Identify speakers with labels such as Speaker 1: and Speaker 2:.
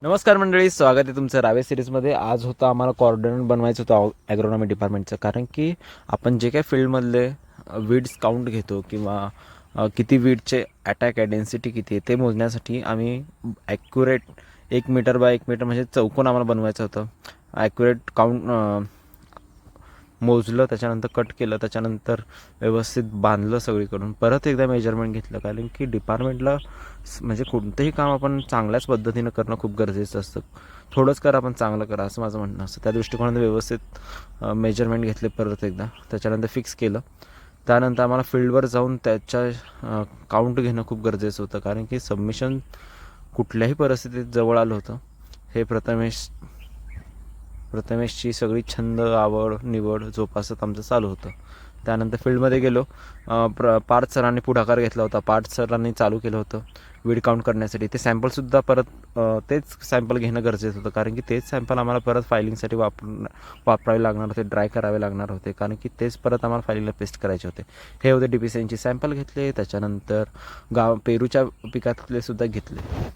Speaker 1: नमस्कार मंडळी, स्वागत आहे तुमचं रावे सिरीजमध्ये. आज होतं आम्हाला कॉर्डिनेट बनवायचं होतं ॲग्रोनॉमी डिपार्टमेंटचं. कारण की आपण जे काही फील्डमधले वीड्स काउंट घेतो किंवा किती वीडचे अटॅक आहे, डेन्सिटी किती आहे ते मोजण्यासाठी आम्ही ॲक्युरेट 1 मीटर बाय 1 मीटर म्हणजे चौकोन आम्हाला बनवायचं होतं. ॲक्युरेट काउंट मोजलं, त्याच्यानंतर कट केलं, त्याच्यानंतर व्यवस्थित बांधलं सगळीकडून. परत एकदा मेजरमेंट घेतलं, कारण की डिपार्टमेंटला म्हणजे कोणतंही काम आपण चांगल्याच पद्धतीनं करणं खूप गरजेचं असतं. थोडंच करा पण चांगलं करा, असं माझं म्हणणं असतं. त्या दृष्टिकोनाने व्यवस्थित मेजरमेंट घेतले परत एकदा, त्याच्यानंतर फिक्स केलं. त्यानंतर आम्हाला फील्डवर जाऊन त्याच्या काउंट घेणं खूप गरजेचं होतं, कारण की सबमिशन कुठल्याही परिस्थितीत जवळ आलं होतं. हे प्रथमेशची सगळी छंद, आवड, निवड जोपासत आमचं चालू होतं. त्यानंतर फील्डमध्ये गेलो. पार्थ सरांनी पुढाकार घेतला होता. पार्थ सरांनी चालू केलं होतं वीड काउंट करण्यासाठी. ते सॅम्पलसुद्धा परत तेच सॅम्पल घेणं गरजेचं होतं, कारण की तेच सॅम्पल आम्हाला परत फायलिंगसाठी वापरावे लागणार होते, ड्राय करावे लागणार होते, कारण की तेच परत आम्हाला फायलिंगला पेस्ट करायचे होते. हे होते DPCNचे सॅम्पल घेतले. त्याच्यानंतर पेरूच्या पिकातले सुद्धा घेतले.